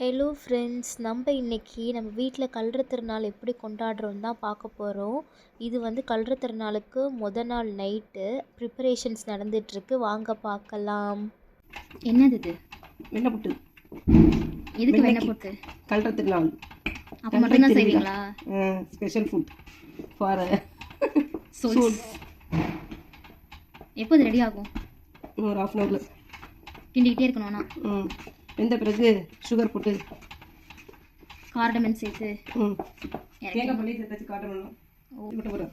Hello friends, நம்ம வீட்டில் கல்ற திருநாள் எப்படி கொண்டாடுறோன்னு தான் பார்க்க போகிறோம். இது வந்து கல்ற திருநாளுக்கு நாள் நைட்டு ப்ரிப்பரேஷன்ஸ் நடந்துகிட்ருக்கு. வாங்க பார்க்கலாம். என்னது இது? வெண்ணெய் புட்டு. எதுக்கு வெண்ணெய் புட்டு? கல்ற திருநாள் அப்போ மட்டும்தான் செய்வீங்களா? Special food for souls. எப்போ இது ரெடி ஆகும்? ஒரு ½ hour கிண்டிக்கிட்டே இருக்கணும்னா? வெந்த பிறகு சுகர் போட்டு கார்டமன் சேர்த்து தேங்காய் பண்ணி சேர்த்து காட்டணும். போட்டு போகிறேன்.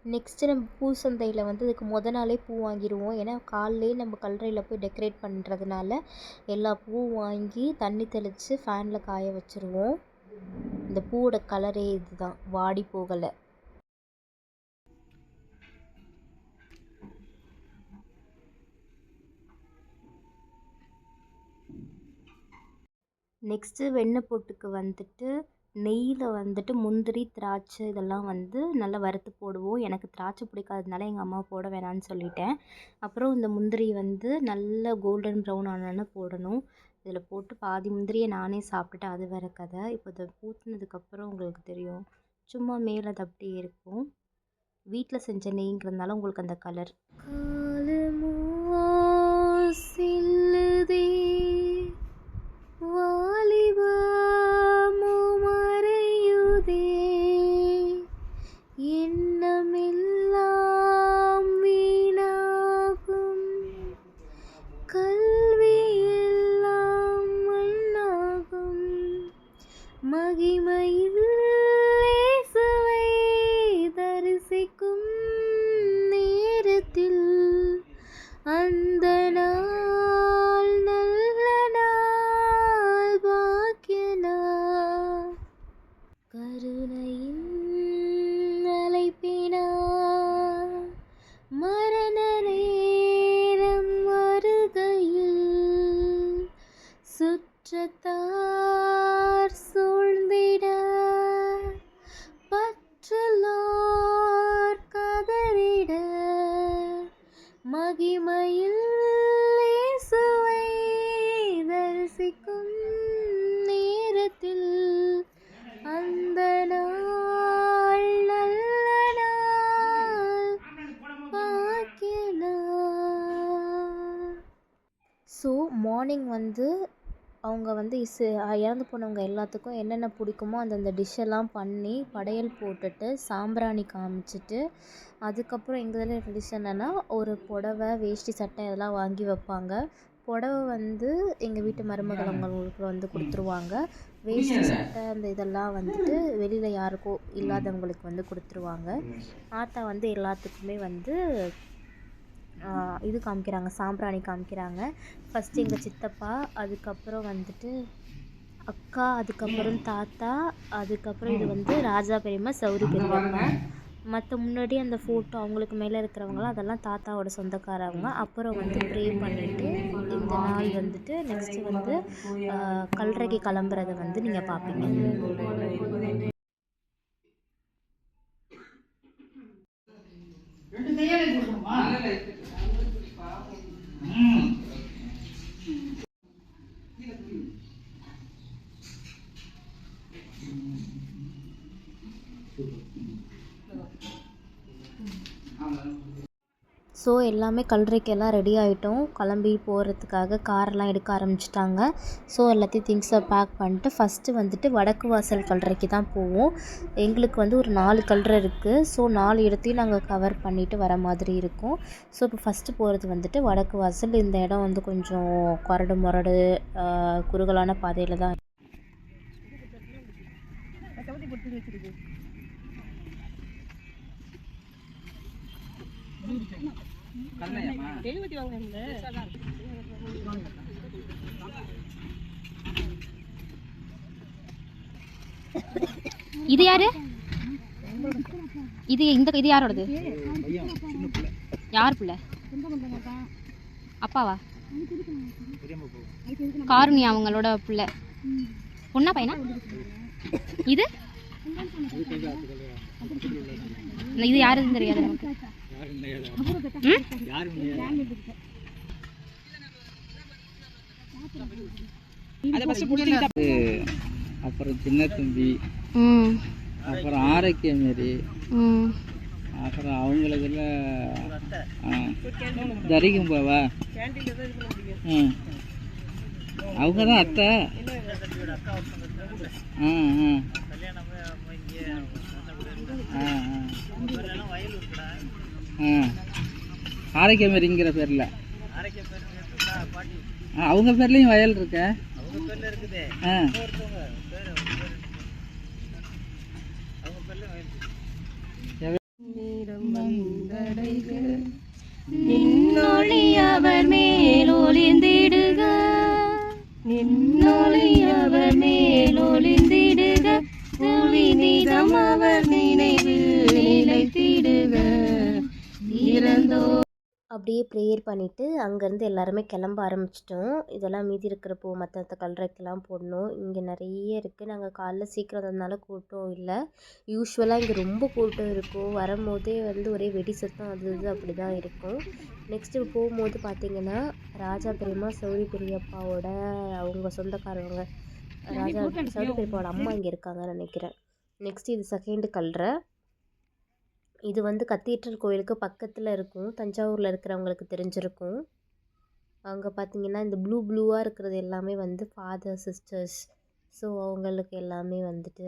நெக்ஸ்ட்டு நம்ம பூ சந்தையில் வந்து இதுக்கு நாளே பூ வாங்கிடுவோம். ஏன்னா காலையிலே நம்ம கல்லறையில் போய் டெக்கரேட் பண்ணுறதுனால எல்லா பூவும் வாங்கி தண்ணி தெளித்து ஃபேனில் காய வச்சுருவோம். இந்த பூவோட கலரே இதுதான், வாடி போகலை. நெக்ஸ்ட்டு வெண்ணெய் போட்டுக்கு வந்துட்டு நெய்யில் வந்துட்டு முந்திரி, திராட்சை இதெல்லாம் வந்து நல்லா வறுத்து போடுவோம். எனக்கு திராட்சை பிடிக்காததுனால எங்கள் அம்மா போட வேணான்னு சொல்லிட்டேன். அப்புறம் இந்த முந்திரி வந்து நல்ல கோல்டன் ப்ரௌன் ஆனோன்னு போடணும். இதில் போட்டு பாதி முந்திரியை நானே சாப்பிட்டுட்டு அது வேறு கதை. இப்போ இதை ஊற்றுனதுக்கப்புறம் உங்களுக்கு தெரியும், சும்மா மேலே அது அப்படியே இருக்கும். வீட்டில் செஞ்ச நெய்ங்கிறதுனால உங்களுக்கு அந்த கலர். மகிமையில் இயேசுவை தரிசிக்கும் நேரத்தில் அந்த நாள் நல்ல நாள், பாக்கிய நாள். கருணையின் அழைப்பினார் மரண நேரம் வருகையில் சுற்றத்தார் சூழ்ந்திட பற்றலோர் கதறிட மகிமையில் இயேசுவை தரிசிக்கும் நேரத்தில் அந்த நாள் நல்ல நாள், பாக்கிய நாள். ஸோ மார்னிங் வந்து அவங்க வந்து இறந்து போனவங்க எல்லாத்துக்கும் என்னென்ன பிடிக்குமோ அந்தந்த டிஷ்ஷெல்லாம் பண்ணி படையல் போட்டுட்டு சாம்பிராணி காமிச்சிட்டு, அதுக்கப்புறம் எங்கள் இதில் ட்ரெடிஷன் என்னென்னா ஒரு புடவை, வேஷ்டி, சட்டை இதெல்லாம் வாங்கி வைப்பாங்க. புடவை வந்து எங்கள் வீட்டு மருமகள் அவங்களுக்கு வந்து கொடுத்துருவாங்க. வேஷ்டி, சட்டை அந்த இதெல்லாம் வந்துட்டு வெளியில் யாருக்கோ இல்லாதவங்களுக்கு வந்து கொடுத்துருவாங்க. ஆத்தா வந்து எல்லாத்துக்குமே வந்து இது காமிக்கிறாங்க, சாம்பிராணி காமிக்கிறாங்க. ஃபஸ்ட்டு எங்கள் சித்தப்பா, அதுக்கப்புறம் வந்துட்டு அக்கா, அதுக்கப்புறம் தாத்தா, அதுக்கப்புறம் இது வந்து ராஜா பெரியம்மா, சௌரி பெரியம்மா. மற்ற முன்னாடி அந்த ஃபோட்டோ அவங்களுக்கு மேலே இருக்கிறவங்களாம் அதெல்லாம் தாத்தாவோட சொந்தக்காரவங்க. அப்புறம் வந்து ப்ரே பண்ணிவிட்டு இந்த நாள் வந்துட்டு நெக்ஸ்ட்டு வந்து கல்றைக்கு கிளம்புறதை வந்து நீங்கள் பார்ப்பீங்க. ஸோ எல்லாமே கல்றைக்கெல்லாம் ரெடி ஆகிட்டோம். கிளம்பி போகிறதுக்காக காரெல்லாம் எடுக்க ஆரம்பிச்சிட்டாங்க. ஸோ எல்லாத்தையும் திங்ஸை பேக் பண்ணிட்டு ஃபஸ்ட்டு வந்துட்டு வடக்கு வாசல் கல்றைக்கு தான் போவோம். எங்களுக்கு வந்து ஒரு 4 கல்றை இருக்குது. ஸோ 4 இடத்தையும் நாங்கள் கவர் பண்ணிவிட்டு வர மாதிரி இருக்கும். ஸோ இப்போ ஃபஸ்ட்டு போகிறது வந்துட்டு வடக்கு வாசல். இந்த இடம் வந்து கொஞ்சம் கரடு முரடு குறுகலான பாதையில் தான். இது யாரு? இது யாரோடது? யார் பிள்ளை? அப்பாவா? காருண்யா அவங்களோட பிள்ளை. பொண்ணா பையனா? இது இது யாருன்னு தெரியாது நமக்கு. அப்புறம் சின்ன தம்பி, ம் அப்புறம் ஆரோக்கியமேரி, ம் அப்புறம் அவங்களுக்குள்ள தரிக்கும்பாவா. ம் அவங்க தான் அத்தை. ஆ ஆ ஆ ஆ ஆரோக்கியமேரிங்கிற பேரில் அவங்க பேர்லேயும் வயல் இருக்க. ஆ நின்னொளி அவர் மேல் ஒளிந்திடுக, நின்னொளி அவர் மேல் ஒளிந்திடுக, புவி நிதம் அவர் நினைவில் நிலைத்திடுக. இறந்தோ அப்படியே ப்ரேயர் பண்ணிவிட்டு அங்கேருந்து எல்லாருமே கிளம்ப ஆரம்பிச்சிட்டோம். இதெல்லாம் மீதி இருக்கிற பூ மற்ற கல்றைக்கெல்லாம் போடணும். இங்கே நிறைய இருக்குது. நாங்கள் காலைல சீக்கிரம் வந்ததுனால கூட்டம் இல்லை. யூஸ்வலாக இங்கே ரொம்ப கூட்டம் இருக்கும். வரும்போதே வந்து ஒரே வெடி சத்தம் அது இது அப்படி தான் இருக்கும். நெக்ஸ்ட்டு போகும்போது பார்த்திங்கன்னா ராஜா பெரியம்மா சௌரி பெரியப்பாவோட அவங்க சொந்தக்காரவங்க ராஜா சௌரி பெரியப்பாவோட அம்மா இங்கே இருக்காங்கன்னு நினைக்கிறேன். நெக்ஸ்ட் இது செகண்ட் கல்றை. இது வந்து கத்தீட்ரல் கோயிலுக்கு பக்கத்தில் இருக்கும். தஞ்சாவூரில் இருக்கிறவங்களுக்கு தெரிஞ்சிருக்கும். அங்கே பார்த்திங்கன்னா இந்த ப்ளூவாக இருக்கிறது எல்லாமே வந்து ஃபாதர் சிஸ்டர்ஸ். ஸோ அவங்களுக்கு எல்லாமே வந்துட்டு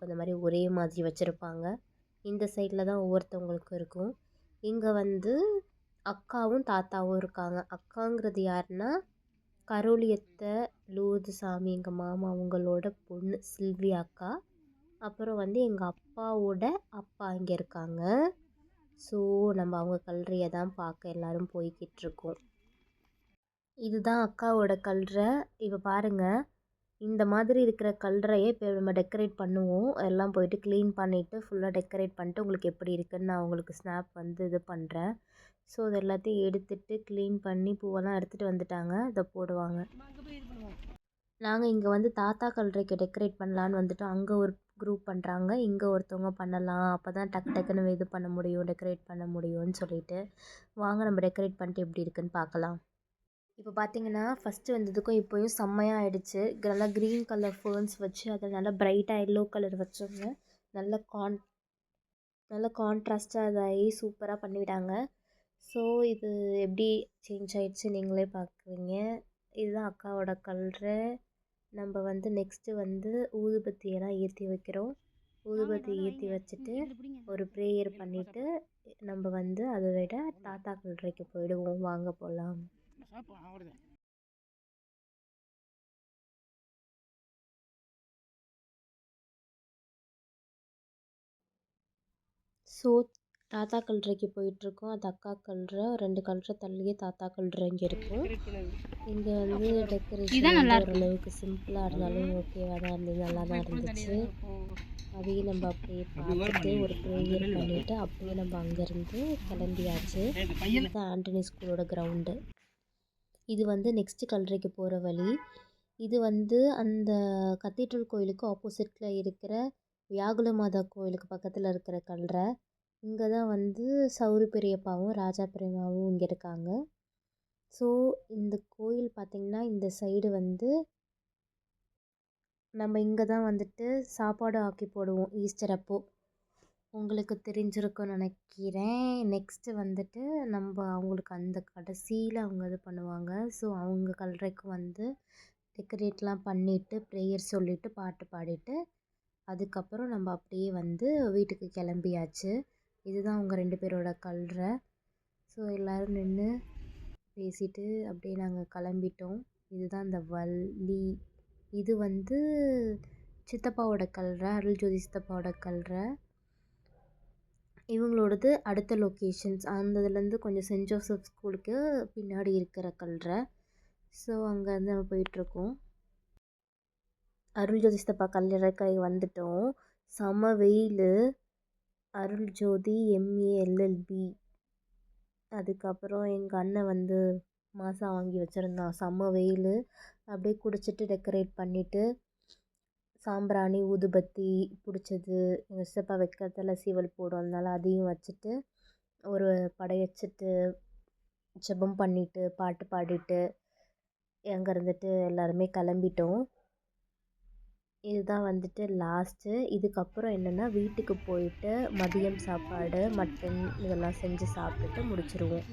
அந்த மாதிரி ஒரே மாதிரி வச்சுருப்பாங்க. இந்த சைடில் தான் ஒவ்வொருத்தவங்களுக்கும் இருக்கும். இங்கே வந்து அக்காவும் தாத்தாவும் இருக்காங்க. அக்காங்கிறது யாருன்னா கரோலியத்தை லூர்து சாமி எங்கள் மாமா அவங்களோட பொண்ணு சில்வி அக்கா. அப்புறம் வந்து எங்கள் அப்பாவோட அப்பா இங்கே இருக்காங்க. ஸோ நம்ம அவங்க கல்லறையை தான் பார்க்க எல்லோரும் போய்கிட்டு இருக்கோம். இதுதான் அக்காவோட கல்லறை. இப்போ பாருங்கள், இந்த மாதிரி இருக்கிற கல்லறையை இப்போ நம்ம டெக்கரேட் பண்ணுவோம். எல்லாம் போயிட்டு க்ளீன் பண்ணிவிட்டு ஃபுல்லாக டெக்கரேட் பண்ணிட்டு உங்களுக்கு எப்படி இருக்குதுன்னு நான் உங்களுக்கு ஸ்னாப் வந்து இது பண்ணுறேன். ஸோ அது எல்லாத்தையும் எடுத்துகிட்டு க்ளீன் பண்ணி பூவெல்லாம் எடுத்துகிட்டு வந்துட்டாங்க. இதை போடுவாங்க. நாங்கள் இங்கே வந்து தாத்தா கல்லறைக்கு டெக்கரேட் பண்ணலான்னு வந்துட்டோம். அங்கே ஒரு குரூப் பண்ணுறாங்க, இங்கே ஒருத்தவங்க பண்ணலாம். அப்போ தான் டக்கு டக்குன்னு இது பண்ண முடியும், டெக்கரேட் பண்ண முடியும்னு சொல்லிட்டு வாங்க நம்ம டெக்கரேட் பண்ணிட்டு எப்படி இருக்குன்னு பார்க்கலாம். இப்போ பார்த்தீங்கன்னா ஃபஸ்ட்டு வந்ததுக்கும் இப்போயும் செம்மையாக ஆகிடுச்சு. நல்லா க்ரீன் கலர் ஃபேர்ன்ஸ் வச்சு அதில் நல்லா பிரைட்டாக எல்லோ கலர் வச்சோங்க. நல்ல கான்ட்ராஸ்ட்டாக இதாகி சூப்பராக பண்ணிவிட்டாங்க. ஸோ இது எப்படி சேஞ்ச் ஆகிடுச்சு நீங்களே பார்க்குறீங்க. இதுதான் அக்காவோட கல்லறை. நம்ம வந்து நெக்ஸ்ட்டு வந்து ஊதுபத்தியெல்லாம் ஏற்றி வைக்கிறோம். ஊதுபத்தி ஏற்றி வச்சுட்டு ஒரு ப்ரேயர் பண்ணிவிட்டு நம்ம வந்து அதை விட தாத்தா கல்லறைக்கு போயிடுவோம். வாங்க போகலாம். ஸோ தாத்தா கல்லறைக்கு போயிட்டுருக்கோம். அது அக்கா கல்லறை. 2 கல்லறை தள்ளியே தாத்தா கல்லறை இங்கே இருக்கும். இங்கே வந்து டெக்கரேஷன் வந்து ஓரளவுக்கு சிம்பிளாக இருந்தாலும் ஓகேவாக தான் இருந்தது, நல்லா தான் இருந்துச்சு. அதையும் நம்ம அப்படியே பார்த்துட்டு ஒரு ப்ரேயர் பண்ணிவிட்டு அப்படியே நம்ம அங்கேருந்து கிளம்பியாச்சு. இதுதான் ஆண்டனி ஸ்கூலோட கிரவுண்டு. இது வந்து நெக்ஸ்ட்டு கல்லறைக்கு போகிற வழி. இது வந்து அந்த கத்தீட்ரல் கோயிலுக்கு ஆப்போசிட்டில் இருக்கிற வியாகுல மாதா கோயிலுக்கு பக்கத்தில் இருக்கிற கல்லறை. இங்கே தான் வந்து சௌரி பெரியப்பாவும் ராஜா பெரியம்மாவும் இங்கே இருக்காங்க. ஸோ இந்த கோயில் பார்த்திங்கன்னா இந்த சைடு வந்து நம்ம இங்கே தான் வந்துட்டு சாப்பாடு ஆக்கி போடுவோம் ஈஸ்டர் அப்போது. உங்களுக்கு தெரிஞ்சிருக்கும்னு நினைக்கிறேன். நெக்ஸ்ட்டு வந்துட்டு நம்ம அவங்களுக்கு அந்த கடைசியில் அவங்க இது பண்ணுவாங்க. ஸோ அவங்க கல்லறைக்கு வந்து டெக்கரேட்லாம் பண்ணிவிட்டு ப்ரேயர் சொல்லிவிட்டு பாட்டு பாடிட்டு அதுக்கப்புறம் நம்ம அப்படியே வந்து வீட்டுக்கு கிளம்பியாச்சு. இதுதான் அவங்க 2 பேரோட கல்லறை. ஸோ எல்லோரும் நின்று பேசிட்டு அப்படியே நாங்கள் கிளம்பிட்டோம். இதுதான் அந்த வழி. இது வந்து சித்தப்பாவோட கல்லறை, அருள்ஜோதி சித்தப்பாவோட கல்லறை. இவங்களோடது அடுத்த லொக்கேஷன்ஸ் அந்த இதுலேருந்து கொஞ்சம் சென்ட் ஜோசப் ஸ்கூலுக்கு பின்னாடி இருக்கிற கல்லறை. ஸோ அங்கேருந்து நம்ம போயிட்டுருக்கோம். அருள்ஜோதி சித்தப்பா கல்லறைக்கு வந்துட்டோம். செம வெயில். Aruljothi MA LLB. அதுக்கப்புறம் எங்கள் அண்ணன் வந்து மாசா வாங்கி வச்சுருந்தான். செம்ம வெயில். அப்படியே குடிச்சிட்டு டெக்கரேட் பண்ணிவிட்டு சாம்பிராணி ஊதுபத்தி பிடிச்சது எங்கள் சித்தப்பா வைக்கிறதுல சீவல் போடும், அதனால அதையும் வச்சுட்டு ஒரு படையச்சிட்டு ஜெபம் பண்ணிட்டு பாட்டு பாடிட்டு அங்கே இருந்துட்டு எல்லாருமே கிளம்பிட்டோம். இதுதான் வந்துட்டு லாஸ்ட்டு. இதுக்கப்புறம் என்னென்னா வீட்டுக்கு போயிட்டு மதியம் சாப்பாடு மட்டன் இதெல்லாம் செஞ்சு சாப்பிட்டுட்டு முடிச்சிருவோம்.